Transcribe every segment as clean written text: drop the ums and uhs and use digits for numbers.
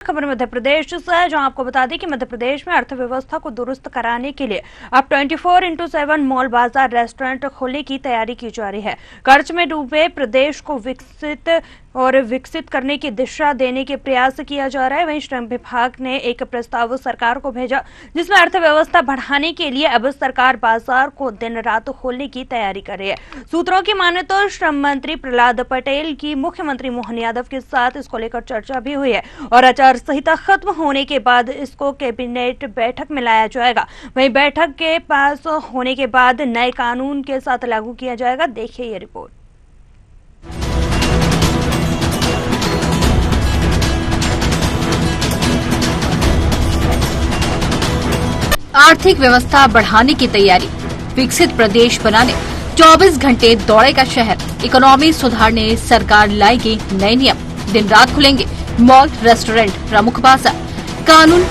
खबर मध्य प्रदेश से है, जहां आपको बता दें कि मध्य प्रदेश में अर्थव्यवस्था को दुरुस्त कराने के लिए अब 24x7 मॉल, बाजार, रेस्टोरेंट खोलने की तैयारी की जा रही है। कर्ज में डूबे प्रदेश को विकसित करने की दिशा देने के प्रयास किया जा रहा है। वहीं श्रम विभाग ने एक प्रस्ताव सरकार को भेजा, जिसमें अर्थव्यवस्था बढ़ाने के लिए अब सरकार बाजार को दिन रात खोलने की तैयारी कर रही है। सूत्रों की माने तो श्रम मंत्री प्रहलाद पटेल की मुख्यमंत्री मोहन यादव के साथ इसको लेकर चर्चा भी हुई है और आचार संहिता खत्म होने के बाद इसको कैबिनेट बैठक में लाया जाएगा। वहीं बैठक के पास होने के बाद नए कानून के साथ लागू किया जाएगा। देखिए ये रिपोर्ट। आर्थिक व्यवस्था बढ़ाने की तैयारी, विकसित प्रदेश बनाने 24 घंटे दौड़ेगा शहर। इकोनॉमी सुधारने सरकार लाएगी नए नियम, दिन रात खुलेंगे मॉल, रेस्टोरेंट, प्रमुख बाजार। कानून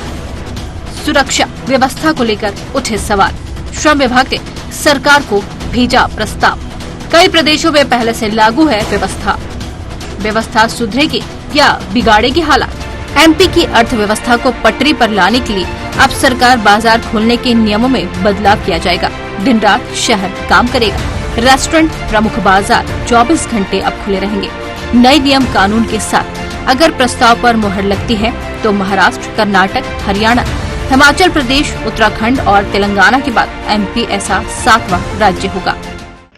सुरक्षा व्यवस्था को लेकर उठे सवाल। श्रम विभाग ने सरकार को भेजा प्रस्ताव। कई प्रदेशों में पहले से लागू है व्यवस्था सुधरेगी या बिगाड़ेगी हालात। एमपी की अर्थव्यवस्था को पटरी पर लाने के लिए अब सरकार बाजार खोलने के नियमों में बदलाव किया जाएगा। दिन रात शहर काम करेगा। रेस्टोरेंट, प्रमुख बाजार 24 घंटे अब खुले रहेंगे। नए नियम कानून के साथ अगर प्रस्ताव पर मुहर लगती है तो महाराष्ट्र, कर्नाटक, हरियाणा, हिमाचल प्रदेश, उत्तराखंड और तेलंगाना के बाद एमपी ऐसा 7वां राज्य होगा।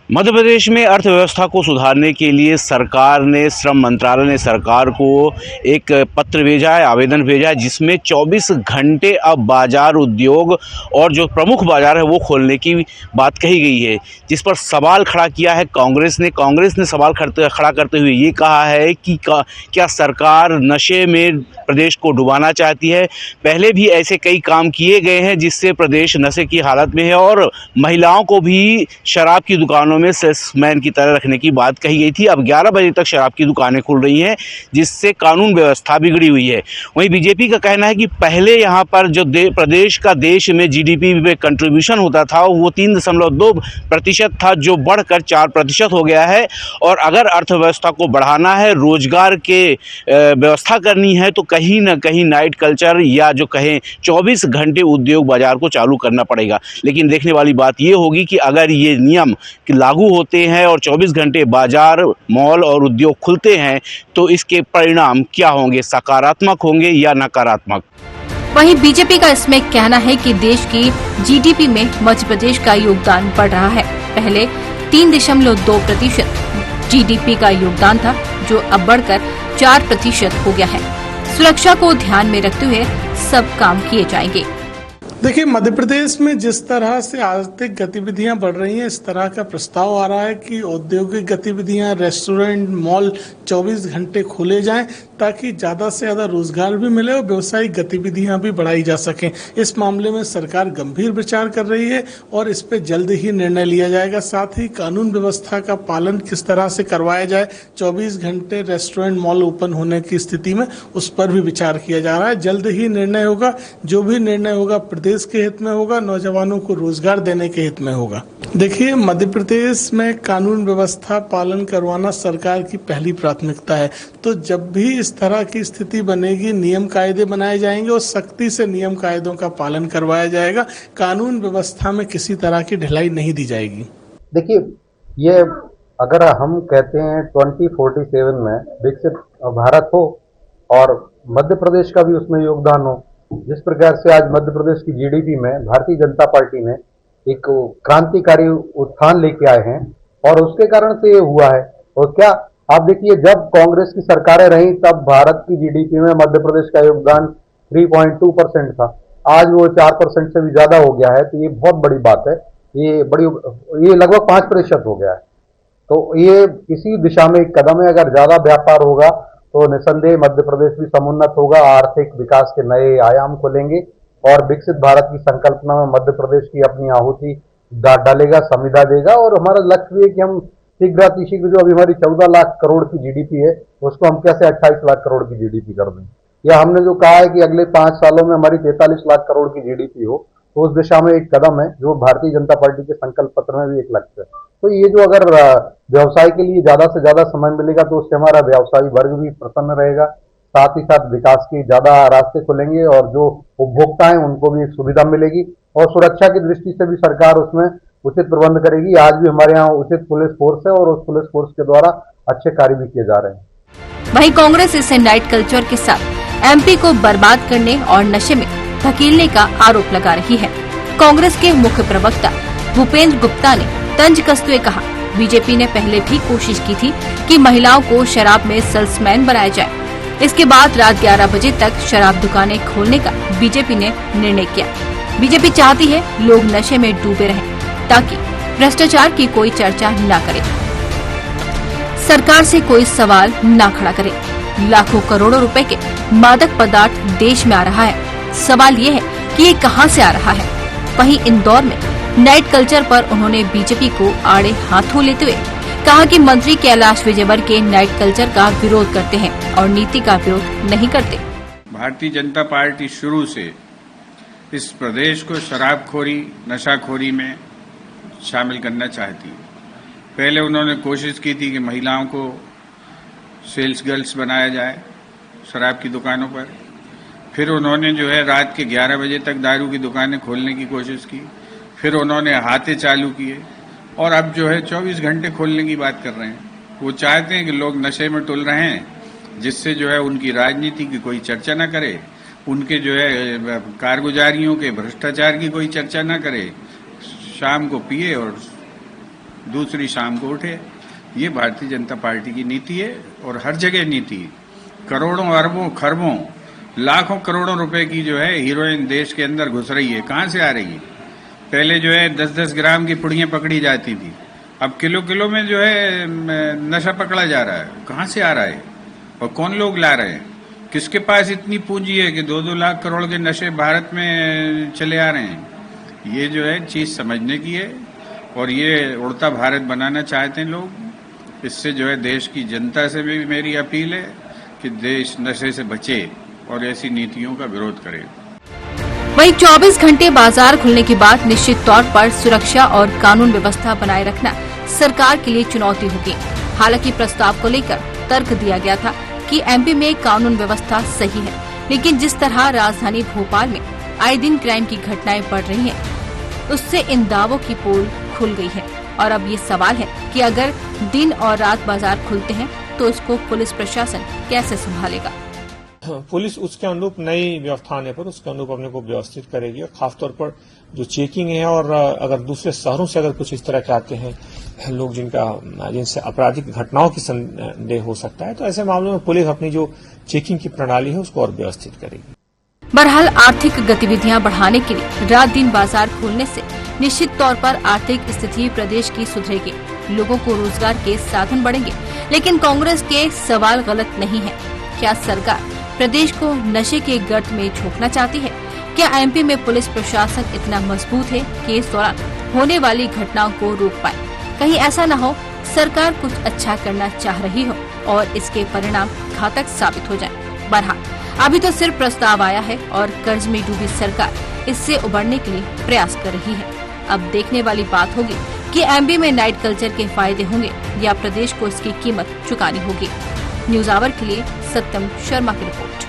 मध्य प्रदेश में अर्थव्यवस्था को सुधारने के लिए सरकार ने, श्रम मंत्रालय ने सरकार को एक पत्र भेजा है, आवेदन भेजा है, जिसमें 24 घंटे अब बाजार, उद्योग और जो प्रमुख बाजार है वो खोलने की बात कही गई है, जिस पर सवाल खड़ा किया है कांग्रेस ने सवाल खड़ा करते हुए ये कहा है कि क्या सरकार नशे में प्रदेश को डुबाना चाहती है। पहले भी ऐसे कई काम किए गए हैं जिससे प्रदेश नशे की हालत में है और महिलाओं को भी शराब की दुकानों में सेल्समैन की तरह रखने की बात कही गई थी। अब 11 बजे तक शराब की दुकानें खुल रही हैं, जिससे कानून व्यवस्था बिगड़ी हुई है। वहीं बीजेपी का कहना है कि पहले यहाँ पर जो प्रदेश का देश में जीडीपी में कंट्रीब्यूशन होता था वो 3.2% था, जो बढ़कर 4% हो गया है। और अगर अर्थव्यवस्था को बढ़ाना है, रोजगार के व्यवस्था करनी है, तो कहीं ना कहीं नाइट कल्चर या जो कहें 24 घंटे उद्योग बाजार को चालू करना पड़ेगा। लेकिन देखने वाली बात ये होगी कि अगर ये नियम लागू होते हैं और 24 घंटे बाजार, मॉल और उद्योग खुलते हैं तो इसके परिणाम क्या होंगे, सकारात्मक होंगे या नकारात्मक। वहीं बीजेपी का इसमें कहना है कि देश की जीडीपी में मध्य प्रदेश का योगदान बढ़ रहा है। पहले 3.2% जीडीपी का योगदान था, जो अब बढ़कर 4% हो गया है। सुरक्षा को ध्यान में रखते हुए सब काम किए जाएंगे। देखिए, मध्य प्रदेश में जिस तरह से आर्थिक गतिविधियां बढ़ रही हैं, इस तरह का प्रस्ताव आ रहा है कि औद्योगिक गतिविधियां, रेस्टोरेंट, मॉल 24 घंटे खोले जाएं ताकि ज़्यादा से ज़्यादा रोजगार भी मिले और व्यवसायिक गतिविधियां भी बढ़ाई जा सकें। इस मामले में सरकार गंभीर विचार कर रही है और इस पर जल्द ही निर्णय लिया जाएगा। साथ ही कानून व्यवस्था का पालन किस तरह से करवाया जाए, 24 घंटे रेस्टोरेंट, मॉल ओपन होने की स्थिति में, उस पर भी विचार किया जा रहा है। जल्द ही निर्णय होगा। जो भी निर्णय होगा प्रदेश के हित में होगा, नौजवानों को रोजगार देने के हित में होगा। देखिए, मध्य प्रदेश में कानून व्यवस्था पालन करवाना सरकार की पहली प्राथमिकता है। तो जब भी इस तरह की स्थिति बनेगी, नियम कायदे बनाए जाएंगे और सख्ती से नियम कायदों का पालन करवाया जाएगा। कानून व्यवस्था में किसी तरह की ढिलाई नहीं दी जाएगी। देखिए, ये अगर हम कहते हैं 2047 में विकसित भारत हो और मध्य प्रदेश का भी उसमें योगदान हो, जिस प्रकार से आज मध्य प्रदेश की जीडीपी में भारतीय जनता पार्टी ने एक क्रांतिकारी उत्थान लेके आए हैं और उसके कारण से ये हुआ है। और क्या आप देखिए, जब कांग्रेस की सरकारें रहीं तब भारत की जीडीपी में मध्य प्रदेश का योगदान 3.2% था। आज वो 4% से भी ज्यादा हो गया है। तो ये बहुत बड़ी बात है। ये लगभग 5% हो गया है। तो ये इसी दिशा में एक कदम है। अगर ज्यादा व्यापार होगा तो निसंदेह मध्य प्रदेश भी समुन्नत होगा, आर्थिक विकास के नए आयाम खोलेंगे और विकसित भारत की संकल्पना में मध्य प्रदेश की अपनी आहुति डालेगा, संविदा देगा। और हमारा लक्ष्य भी है कि हम शीघ्र जो अभी हमारी 14 लाख करोड़ की जीडीपी है, उसको हम कैसे 28 लाख करोड़ की जीडीपी कर दें। या हमने जो कहा है कि अगले 5 सालों में हमारी 43 लाख करोड़ की जीडीपी हो, तो उस दिशा में एक कदम है, जो भारतीय जनता पार्टी के संकल्प पत्र में भी एक लक्ष्य है। तो ये जो अगर व्यवसाय के लिए ज्यादा से ज्यादा समय मिलेगा तो उससे हमारा व्यवसायी वर्ग भी प्रसन्न रहेगा, साथ ही साथ विकास की ज्यादा रास्ते खुलेंगे और जो उपभोक्ता हैं उनको भी एक सुविधा मिलेगी और सुरक्षा की दृष्टि से भी सरकार उसमें उचित प्रबंध करेगी। आज भी हमारे यहाँ उचित पुलिस फोर्स है और उस पुलिस फोर्स के द्वारा अच्छे कार्य भी किए जा रहे हैं। वहीं कांग्रेस इसे नाइट कल्चर के साथ एमपी को बर्बाद करने और नशे में धकेलने का आरोप लगा रही है। कांग्रेस के मुख्य प्रवक्ता भूपेंद्र गुप्ता ने तंज कसते हुए कहा, बीजेपी ने पहले भी कोशिश की थी कि महिलाओं को शराब में सेल्समैन बनाया जाए। इसके बाद रात 11 बजे तक शराब दुकानें खोलने का बीजेपी ने निर्णय किया। बीजेपी चाहती है लोग नशे में डूबे रहें ताकि भ्रष्टाचार की कोई चर्चा न करे, सरकार से कोई सवाल न खड़ा करे। लाखों करोड़ों रुपए के मादक पदार्थ देश में आ रहा है। सवाल ये है कि ये कहां से आ रहा है। वहीं इंदौर में नाइट कल्चर पर उन्होंने बीजेपी को आड़े हाथों लेते हुए कहा कि मंत्री कैलाश विजयवर्गीय नाइट कल्चर का विरोध करते हैं और नीति का विरोध नहीं करते। भारतीय जनता पार्टी शुरू से इस प्रदेश को शराबखोरी, नशाखोरी में शामिल करना चाहती है। पहले उन्होंने कोशिश की थी कि महिलाओं को सेल्स गर्ल्स बनाया जाए शराब की दुकानों पर। फिर उन्होंने जो है रात के 11 बजे तक दारू की दुकानें खोलने की कोशिश की। फिर उन्होंने हाथे चालू किए और अब जो है 24 घंटे खोलने की बात कर रहे हैं। वो चाहते हैं कि लोग नशे में टुल रहे हैं, जिससे जो है उनकी राजनीति की कोई चर्चा न करे, उनके जो है कारगुजारियों के भ्रष्टाचार की कोई चर्चा न करे, शाम को पिए और दूसरी शाम को उठे। ये भारतीय जनता पार्टी की नीति है और हर जगह नीति है। करोड़ों अरबों खरबों लाखों करोड़ों रुपए की जो है हीरोइन देश के अंदर घुस रही है। कहां से आ रही है? पहले जो है 10-10 ग्राम की पुड़ियां पकड़ी जाती थी, अब किलो किलो में जो है नशा पकड़ा जा रहा है। कहां से आ रहा है और कौन लोग ला रहे हैं? किसके पास इतनी पूंजी है कि 2-2 लाख करोड़ के नशे भारत में चले आ रहे हैं? ये जो है चीज समझने की है और ये उड़ता भारत बनाना चाहते हैं लोग। इससे जो है देश की जनता से भी मेरी अपील है कि देश नशे से बचे और ऐसी नीतियों का विरोध करे। वहीं 24 घंटे बाजार खुलने के बाद निश्चित तौर पर सुरक्षा और कानून व्यवस्था बनाए रखना सरकार के लिए चुनौती होगी। हालांकि प्रस्ताव को लेकर तर्क दिया गया था कि एमपी में कानून व्यवस्था सही है, लेकिन जिस तरह राजधानी भोपाल में आए दिन क्राइम की घटनाएं बढ़ रही हैं, उससे इन दावों की पोल खुल गई है। और अब ये सवाल है कि अगर दिन और रात बाजार खुलते हैं तो इसको पुलिस प्रशासन कैसे संभालेगा। पुलिस उसके अनुरूप नई व्यवस्था आने पर उसके अनुरूप अपने को व्यवस्थित करेगी और खासतौर पर जो चेकिंग है और अगर दूसरे शहरों से अगर कुछ इस तरह के आते हैं लोग जिनसे आपराधिक घटनाओं की संदेह हो सकता है, तो ऐसे मामलों में पुलिस अपनी जो चेकिंग की प्रणाली है उसको और व्यवस्थित करेगी। बहरहाल आर्थिक गतिविधियां बढ़ाने के लिए रात दिन बाजार खोलने से निश्चित तौर पर आर्थिक स्थिति प्रदेश की सुधरेगी, लोगों को रोजगार के साधन बढ़ेंगे। लेकिन कांग्रेस के सवाल गलत नहीं है। क्या सरकार प्रदेश को नशे के गर्त में झोंकना चाहती है? क्या एमपी में पुलिस प्रशासन इतना मजबूत है कि इस दौरान होने वाली घटनाओं को रोक पाए? कहीं ऐसा न हो सरकार कुछ अच्छा करना चाह रही हो और इसके परिणाम घातक साबित हो जाएं। बहरहाल अभी तो सिर्फ प्रस्ताव आया है और कर्ज में डूबी सरकार इससे उबरने के लिए प्रयास कर रही है। अब देखने वाली बात होगी कि एमपी में नाइट कल्चर के फायदे होंगे या प्रदेश को इसकी कीमत चुकानी होगी। न्यूज आवर के लिए सत्यम शर्मा की रिपोर्ट।